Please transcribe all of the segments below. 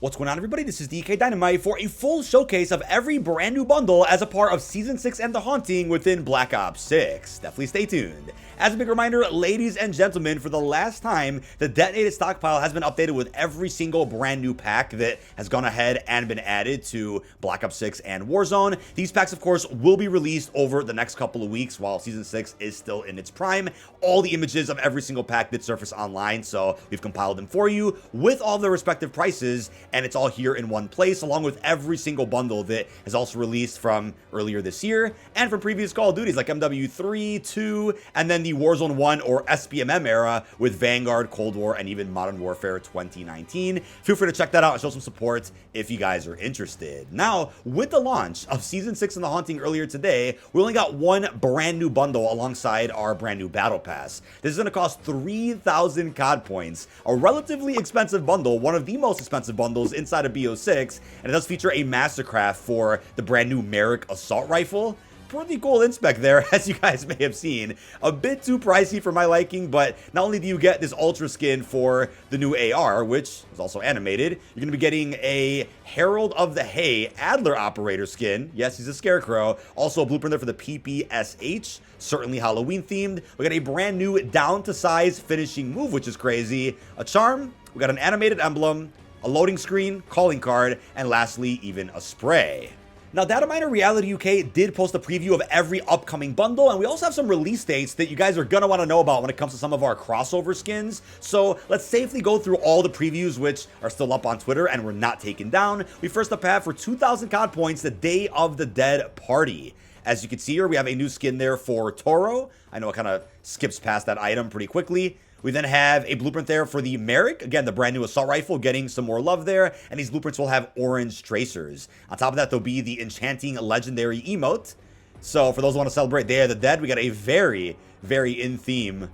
What's going on, everybody? This is dkdynamite for a full showcase of every brand new bundle as a part of Season 6 and the Haunting within Black Ops 6. Definitely stay tuned. As a big reminder, ladies and gentlemen, for the last time, the detonated stockpile has been updated with every single brand new pack that has gone ahead and been added to Black Ops 6 and Warzone. These packs, of course, will be released over the next couple of weeks while Season 6 is still in its prime. All the images of every single pack that surface online, so we've compiled them for you with all their respective prices, and it's all here in one place, along with every single bundle that is also released from earlier this year and from previous Call of Duties like MW3, 2, and then the Warzone 1 or SPMM era with Vanguard, Cold War, and even Modern Warfare 2019. Feel free to check that out and show some support if you guys are interested. Now, with the launch of Season 6 and the Haunting earlier today, we only got one brand new bundle alongside our brand new Battle Pass. This is going to cost 3,000 COD points, a relatively expensive bundle, one of the most expensive bundles inside of BO6, and it does feature a Mastercraft for the brand new Merrick Assault Rifle. Pretty cool inspec there, as you guys may have seen. A bit too pricey for my liking, but not only do you get this Ultra skin for the new AR, which is also animated, you're going to be getting a Herald of the Hay Adler Operator skin. Yes, he's a scarecrow. Also a blueprint there for the PPSH, certainly Halloween themed. We got a brand new down to size finishing move, which is crazy. A charm, we got an animated emblem, a loading screen, calling card, and lastly, even a spray. Now, Dataminer Reality UK did post a preview of every upcoming bundle, and we also have some release dates that you guys are going to want to know about when it comes to some of our crossover skins. So let's safely go through all the previews, which are still up on Twitter and were not taken down. We first up have for 2,000 COD points, the Day of the Dead Party. As you can see here, we have a new skin there for Toro. I know it kind of skips past that item pretty quickly. We then have a blueprint there for the Merrick. Again, the brand new assault rifle getting some more love there. And these blueprints will have orange tracers. On top of that, there'll be the enchanting legendary emote. So for those who want to celebrate Day of the Dead, we got a very, very in-theme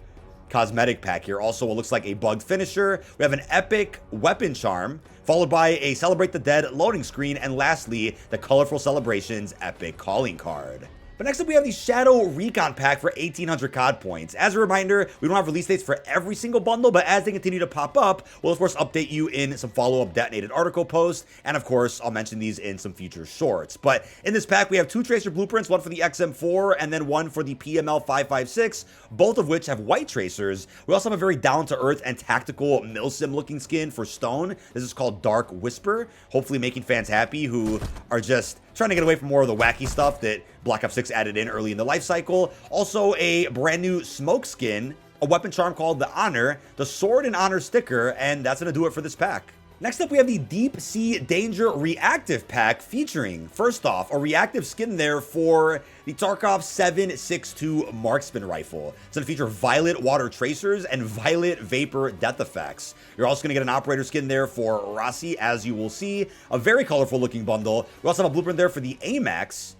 cosmetic pack here. Also, what looks like a bugged finisher. We have an epic weapon charm, followed by a Celebrate the Dead loading screen. And lastly, the Colorful Celebrations epic calling card. But next up, we have the Shadow Recon pack for 1,800 COD points. As a reminder, we don't have release dates for every single bundle, but as they continue to pop up, we'll of course update you in some follow-up detonated article posts, and of course, I'll mention these in some future shorts. But in this pack, we have two tracer blueprints, one for the XM4 and then one for the PML556, both of which have white tracers. We also have a very down-to-earth and tactical Milsim looking skin for Stone. This is called Dark Whisper, hopefully making fans happy who are just trying to get away from more of the wacky stuff that Black Ops 6 added in early in the life cycle. Also, a brand new smoke skin, a weapon charm called the Honor, the Sword and Honor sticker, and that's going to do it for this pack. Next up, we have the Deep Sea Danger Reactive pack featuring, first off, a reactive skin there for the Tarkov 7.62 Marksman Rifle. It's going to feature violet water tracers and violet vapor death effects. You're also going to get an operator skin there for Rossi, as you will see. A very colorful looking bundle. We also have a blueprint there for the AMAX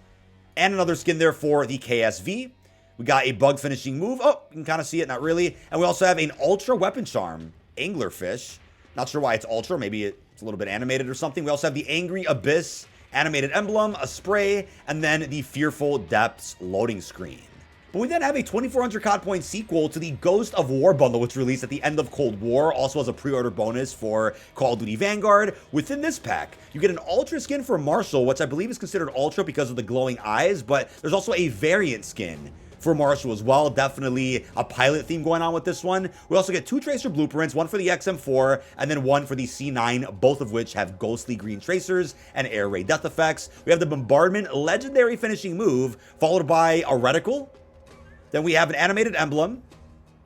and another skin there for the KSV. We got a bug finishing move. Oh, you can kind of see it, not really. And we also have an ultra weapon charm, Anglerfish. Not sure why it's ultra. Maybe it's a little bit animated or something. We also have the Angry Abyss animated emblem, a spray, and then the Fearful Depths loading screen. But we then have a 2,400 COD point sequel to the Ghost of War bundle, which released at the end of Cold War, also as a pre-order bonus for Call of Duty Vanguard. Within this pack, you get an Ultra skin for Marshall, which I believe is considered Ultra because of the glowing eyes, but there's also a variant skin for Marshall as well. Definitely a pilot theme going on with this one. We also get two tracer blueprints, one for the XM4 and then one for the C9, both of which have ghostly green tracers and air raid death effects. We have the Bombardment legendary finishing move, followed by a reticle. Then we have an animated emblem.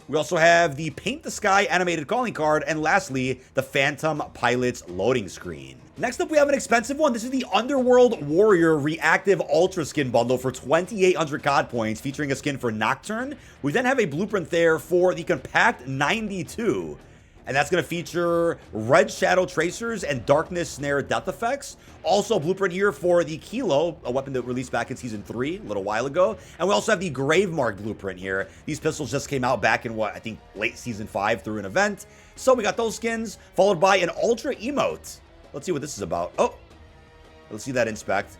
We also have the Paint the Sky animated calling card, and lastly, the Phantom Pilot's loading screen. Next up, we have an expensive one. This is the Underworld Warrior Reactive Ultra Skin Bundle for 2,800 COD points, featuring a skin for Nocturne. We then have a blueprint there for the Compact 92. And that's going to feature Red Shadow Tracers and Darkness Snare death effects. Also, a blueprint here for the Kilo, a weapon that released back in Season 3 a little while ago. And we also have the Gravemark blueprint here. These pistols just came out back in, I think late Season 5 through an event. So we got those skins, followed by an Ultra Emote. Let's see what this is about. Oh, let's see that inspect.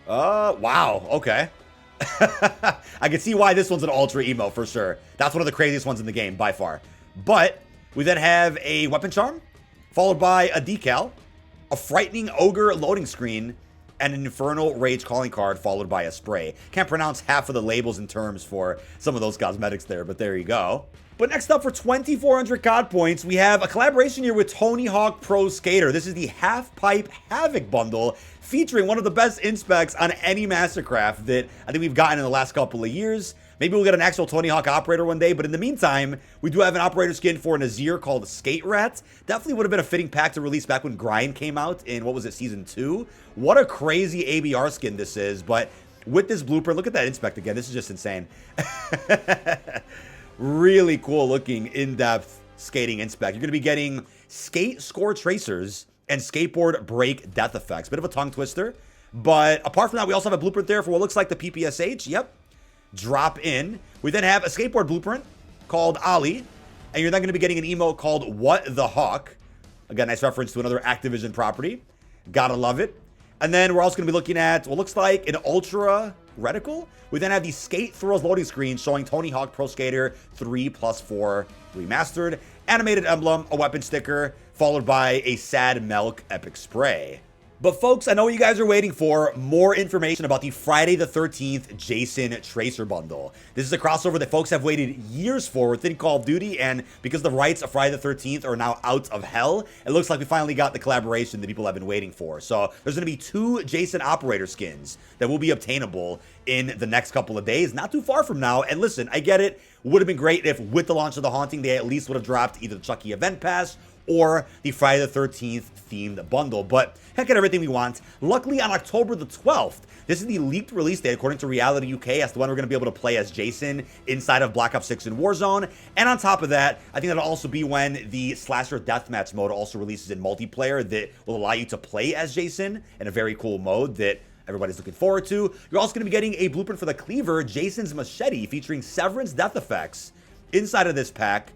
Wow, okay. I can see why this one's an Ultra Emo for sure. That's one of the craziest ones in the game, by far. But we then have a weapon charm, followed by a decal, a Frightening Ogre loading screen, and an Infernal Rage calling card followed by a spray. Can't pronounce half of the labels and terms for some of those cosmetics there, but there you go. But next up for 2,400 COD points, we have a collaboration here with Tony Hawk Pro Skater. This is the Half Pipe Havoc bundle featuring one of the best inspects on any Mastercraft that I think we've gotten in the last couple of years. Maybe we'll get an actual Tony Hawk operator one day, but in the meantime, we do have an operator skin for Nazir called Skate Rat. Definitely would have been a fitting pack to release back when Grind came out in, what was it, Season 2? What a crazy ABR skin this is, but with this blueprint, look at that inspect again. This is just insane. Really cool looking in-depth skating inspect. You're going to be getting skate score tracers and skateboard break death effects. Bit of a tongue twister, but apart from that, we also have a blueprint there for what looks like the PPSH. Yep. Drop in. We then have a skateboard blueprint called Ollie, and you're then going to be getting an emote called What the Hawk. Again, nice reference to another Activision property. Gotta love it. And then we're also going to be looking at what looks like an Ultra Reticle. We then have the Skate Thrills loading screen showing Tony Hawk Pro Skater 3+4 Remastered, animated emblem, a weapon sticker, followed by a Sad Milk Epic Spray. But folks, I know what you guys are waiting for, more information about the Friday the 13th Jason Tracer bundle. This is a crossover that folks have waited years for within Call of Duty, and because the rights of Friday the 13th are now out of hell, it looks like we finally got the collaboration that people have been waiting for. So there's going to be 2 Jason operator skins that will be obtainable in the next couple of days, not too far from now. And listen, I get it, would have been great if with the launch of The Haunting, they at least would have dropped either the Chucky event pass or the Friday the 13th themed bundle, but heck, at everything we want. Luckily, on October the 12th, this is the leaked release date according to Reality UK as to when we're going to be able to play as Jason inside of Black Ops 6 in Warzone. And on top of that, I think that'll also be when the Slasher Deathmatch mode also releases in multiplayer that will allow you to play as Jason in a very cool mode that everybody's looking forward to. You're also going to be getting a blueprint for the Cleaver, Jason's Machete, featuring Severance death effects inside of this pack.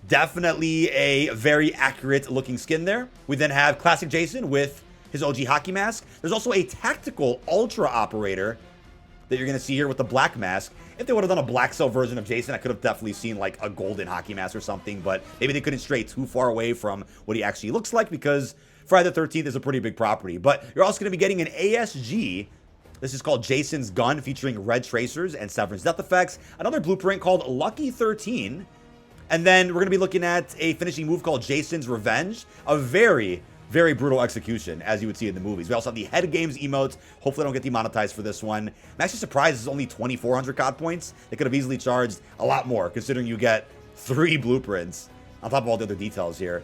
Definitely a very accurate looking skin there. We then have Classic Jason with his OG hockey mask. There's also a tactical Ultra operator that you're going to see here with the black mask. If they would have done a black cell version of Jason, I could have definitely seen like a golden hockey mask or something, but maybe they couldn't stray too far away from what he actually looks like because Friday the 13th is a pretty big property. But you're also going to be getting an ASG. This is called Jason's Gun, featuring red tracers and Severance death effects. Another blueprint called Lucky 13. And then we're going to be looking at a finishing move called Jason's Revenge. A very, very brutal execution, as you would see in the movies. We also have the Head Games emote. Hopefully I don't get demonetized for this one. I'm actually surprised it's only 2,400 COD points. They could have easily charged a lot more, considering you get 3 blueprints on top of all the other details here.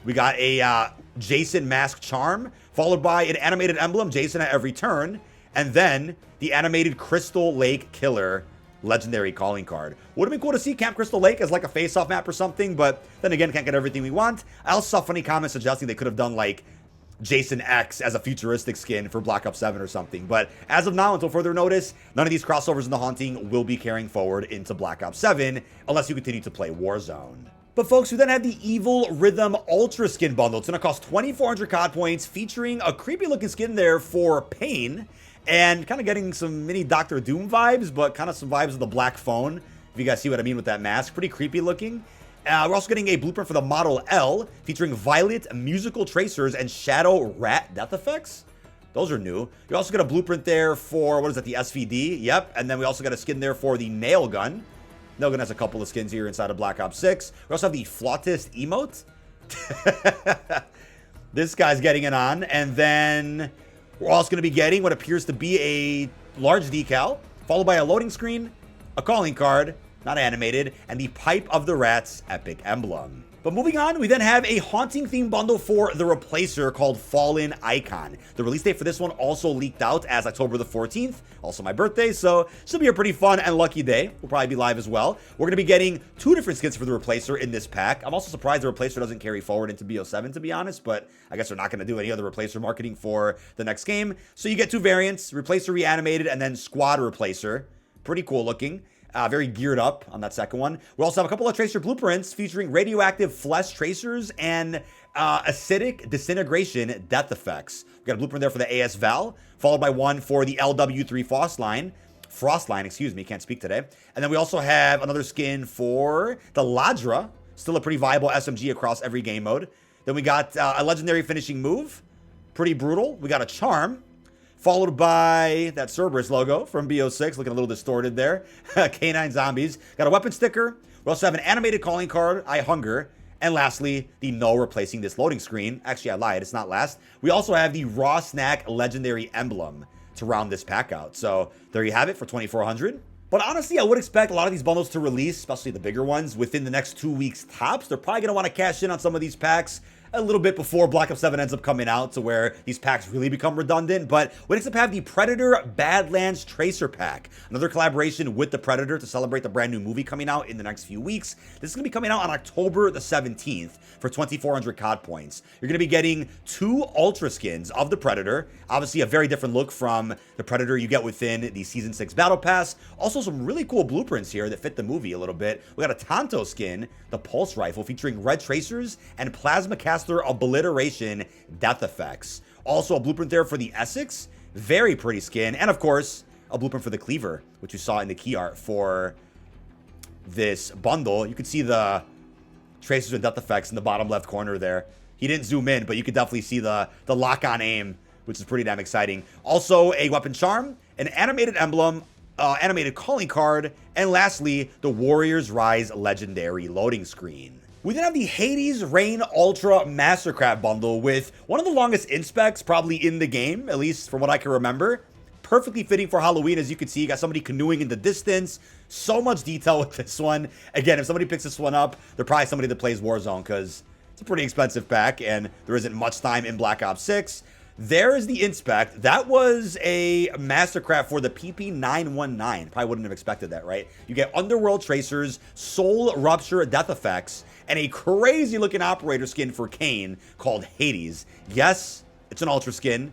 We got a Jason Mask Charm, followed by an animated emblem, Jason at every turn, and then the animated Crystal Lake Killer legendary calling card. Would have been cool to see Camp Crystal Lake as like a face-off map or something, but then again, can't get everything we want. I also saw funny comments suggesting they could have done like Jason X as a futuristic skin for Black Ops 7 or something. But as of now, until further notice, none of these crossovers in The Haunting will be carrying forward into Black Ops 7 unless you continue to play Warzone. But folks, we then have the Evil Rhythm Ultra Skin Bundle. It's going to cost 2,400 COD points, featuring a creepy looking skin there for Pain, and kind of getting some mini Doctor Doom vibes, but kind of some vibes of the Black Phone, if you guys see what I mean with that mask. Pretty creepy looking. We're also getting a blueprint for the Model L, featuring Violet Musical Tracers and Shadow Rat death effects. Those are new. You also get a blueprint there for, what is that, the SVD? Yep. And then we also got a skin there for the Nail Gun. Nail Gun has a couple of skins here inside of Black Ops 6. We also have the Flautist emote. This guy's getting it on. And then we're also going to be getting what appears to be a large decal, followed by a loading screen, a calling card, not animated, and the Pipe of the Rats epic emblem. But moving on, we then have a Haunting theme bundle for the Replacer called Fallen Icon. The release date for this one also leaked out as October the 14th, also my birthday, so should be a pretty fun and lucky day. We'll probably be live as well. We're going to be getting 2 different skins for the Replacer in this pack. I'm also surprised the Replacer doesn't carry forward into BO7, to be honest, but I guess they're not going to do any other Replacer marketing for the next game. So you get 2 variants, Replacer Reanimated and then Squad Replacer. Pretty cool looking. Very geared up on that second one. We also have a couple of Tracer blueprints featuring radioactive flesh tracers and acidic disintegration death effects. We got a blueprint there for the AS Val, followed by one for the LW3 Frostline, excuse me, can't speak today. And then we also have another skin for the Ladra, still a pretty viable SMG across every game mode. Then we got a legendary finishing move Pretty brutal. We got a Charm, followed by that Cerberus logo from BO6, looking a little distorted there. Canine Zombies. Got a weapon sticker. We also have an animated calling card, I Hunger. And lastly, the no replacing this loading screen. Actually, I lied. It's not last. We also have the Raw Snack Legendary Emblem to round this pack out. So there you have it for 2,400. But honestly, I would expect a lot of these bundles to release, especially the bigger ones, within the next 2 weeks tops. They're probably going to want to cash in on some of these packs a little bit before Black Ops 7 ends up coming out, to where these packs really become redundant. But we next up have the Predator Badlands Tracer Pack, another collaboration with the Predator to celebrate the brand new movie coming out in the next few weeks. This is going to be coming out on October the 17th for 2,400 COD points. You're going to be getting 2 Ultra skins of the Predator, obviously a very different look from the Predator you get within the Season 6 Battle Pass. Also some really cool blueprints here that fit the movie a little bit. We got a Tonto skin, the Pulse Rifle, featuring red tracers and Plasma Caster Obliteration death effects. Also a blueprint there for the Essex, very pretty skin, and of course a blueprint for the Cleaver, which you saw in the key art for this bundle. You can see the tracers and death effects in the bottom left corner there. He didn't zoom in, but you could definitely see the lock-on aim, which is pretty damn exciting. Also a weapon charm, an animated emblem, animated calling card, and lastly the Warriors Rise legendary loading screen. We then have the Hades Reign Ultra Mastercraft bundle with one of the longest inspects probably in the game, at least from what I can remember. Perfectly fitting for Halloween. As you can see, you got somebody canoeing in the distance. So much detail with this one. Again, if somebody picks this one up, they're probably somebody that plays Warzone, because it's a pretty expensive pack and there isn't much time in Black Ops 6. There is the inspect. That was a Mastercraft for the PP919. Probably wouldn't have expected that, right? You get Underworld Tracers, Soul Rupture Death Effects, and a crazy looking operator skin for Kane called Hades. Yes, it's an Ultra skin.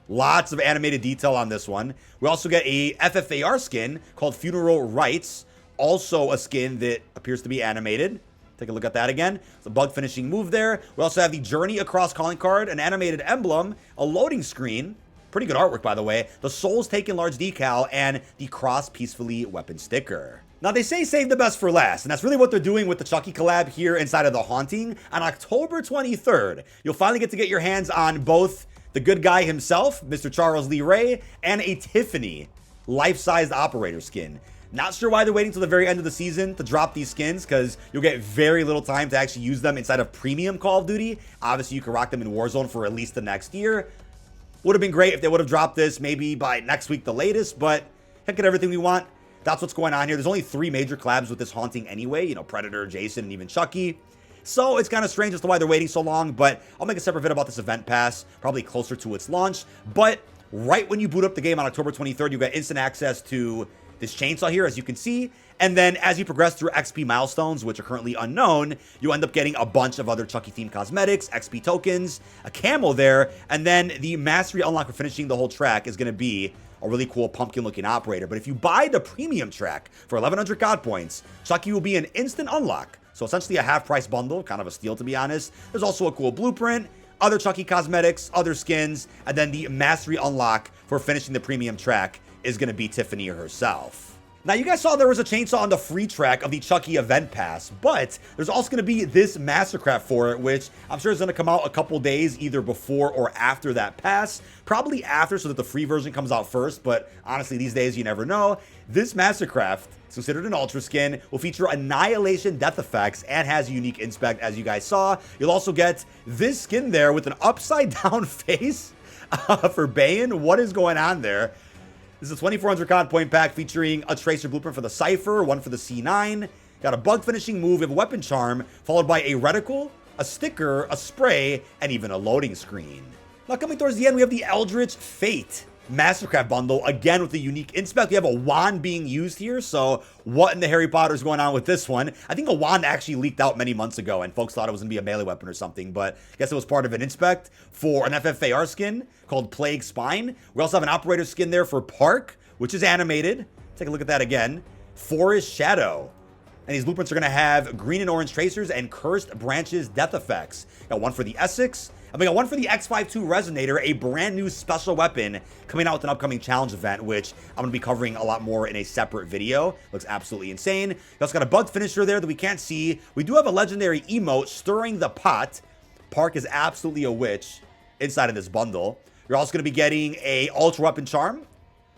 Lots of animated detail on this one. We also get a FFAR skin called Funeral Rites. Also a skin that appears to be animated. Take a look at that again. It's a bug finishing move there. We also have the Journey Across calling card, an animated emblem, a loading screen. Pretty good artwork, by the way. The Souls Taken large decal, and the Cross Peacefully weapon sticker. Now, they say save the best for last, and that's really what they're doing with the Chucky collab here inside of The Haunting. On October 23rd, you'll finally get to get your hands on both the good guy himself, Mr. Charles Lee Ray, and a Tiffany life-sized operator skin. Not sure why they're waiting till the very end of the season to drop these skins, because you'll get very little time to actually use them inside of premium Call of Duty. Obviously, you can rock them in Warzone for at least the next year. Would have been great if they would have dropped this maybe by next week, the latest, but heck, at everything we want. That's what's going on here. There's only 3 major collabs with this Haunting anyway, you know, Predator, Jason, and even Chucky. So it's kind of strange as to why they're waiting so long, but I'll make a separate video about this event pass, probably closer to its launch. But right when you boot up the game on October 23rd, you got instant access to this chainsaw here, as you can see. And then as you progress through XP milestones, which are currently unknown, you end up getting a bunch of other Chucky themed cosmetics, XP tokens, a camo there, and then the mastery unlock for finishing the whole track is going to be a really cool pumpkin looking operator. But if you buy the premium track for 1,100 COD points, Chucky will be an instant unlock. So essentially a half price bundle, kind of a steal to be honest. There's also a cool blueprint, other Chucky cosmetics, other skins, and then the mastery unlock for finishing the premium track is going to be Tiffany herself. Now, you guys saw there was a chainsaw on the free track of the Chucky event pass, but there's also going to be this Mastercraft for it, which I'm sure is going to come out a couple days either before or after that pass. Probably after, so that the free version comes out first, but honestly, these days, you never know. This Mastercraft, it's considered an Ultra skin, will feature Annihilation death effects and has a unique inspect, as you guys saw. You'll also get this skin there with an upside-down face for Bayan. What is going on there? This is a 2,400 COD point pack featuring a Tracer blueprint for the Cypher, one for the C9. Got a bug finishing move, you have a weapon charm, followed by a reticle, a sticker, a spray, and even a loading screen. Now, coming towards the end, we have the Eldritch Fate Mastercraft bundle, again with the unique inspect. We have a wand being used here, so what in the Harry Potter is going on with this one? I think a wand actually leaked out many months ago, and folks thought it was going to be a melee weapon or something, but I guess it was part of an inspect for an FFAR skin called Plague Spine. We also have an operator skin there for Park, which is animated. Take a look at that again. Forest Shadow. And these blueprints are going to have green and orange tracers and cursed branches death effects. Got one for the Essex. And we got one for the X52 Resonator, a brand new special weapon coming out with an upcoming challenge event, which I'm going to be covering a lot more in a separate video. Looks absolutely insane. We also got a bug finisher there that we can't see. We do have a legendary emote, Stirring the Pot. Park is absolutely a witch inside of this bundle. You're also going to be getting a Ultra Weapon Charm.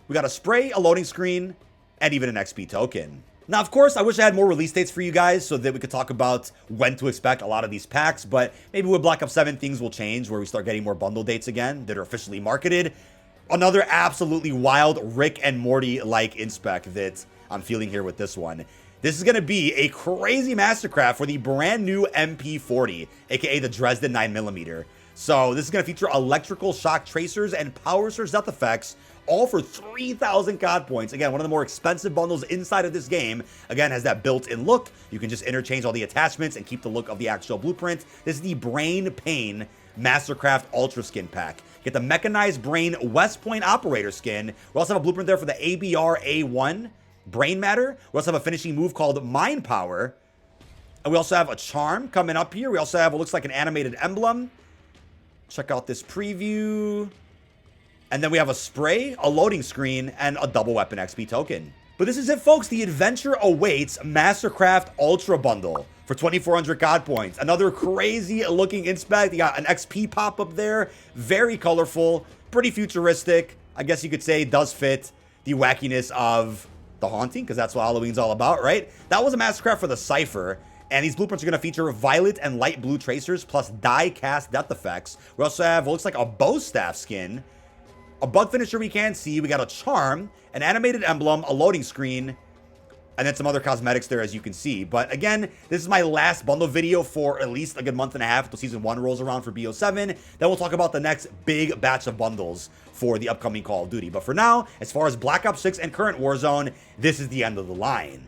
We got a spray, a loading screen, and even an XP token. Now, of course, I wish I had more release dates for you guys so that we could talk about when to expect a lot of these packs, but maybe with Black Ops 7, things will change where we start getting more bundle dates again that are officially marketed. Another absolutely wild Rick and Morty-like inspec that I'm feeling here with this one. This is going to be a crazy Mastercraft for the brand new MP40, aka the Dresden 9mm. So this is going to feature electrical shock tracers and power surge death effects, all for 3,000 COD points. Again, one of the more expensive bundles inside of this game. Again, has that built-in look. You can just interchange all the attachments and keep the look of the actual blueprint. This is the Brain Pain Mastercraft Ultra Skin Pack. Get the Mechanized Brain West Point Operator Skin. We also have a blueprint there for the ABR A1 Brain Matter. We also have a finishing move called Mind Power. And we also have a charm coming up here. We also have what looks like an animated emblem. Check out this preview. And then we have a spray, a loading screen, and a double weapon XP token. But this is it, folks. The Adventure Awaits Mastercraft Ultra Bundle for 2,400 COD points. Another crazy looking inspec. You got an XP pop-up there. Very colorful, pretty futuristic. I guess you could say does fit the wackiness of the Haunting, because that's what Halloween's all about, right? That was a Mastercraft for the Cypher. And these blueprints are going to feature violet and light blue tracers plus die-cast death effects. We also have what looks like a bow staff skin. A bug finisher we can see. We got a charm, an animated emblem, a loading screen, and then some other cosmetics there, as you can see. But again, this is my last bundle video for at least a good month and a half until Season 1 rolls around for BO7. Then we'll talk about the next big batch of bundles for the upcoming Call of Duty. But for now, as far as Black Ops 6 and current Warzone, this is the end of the line.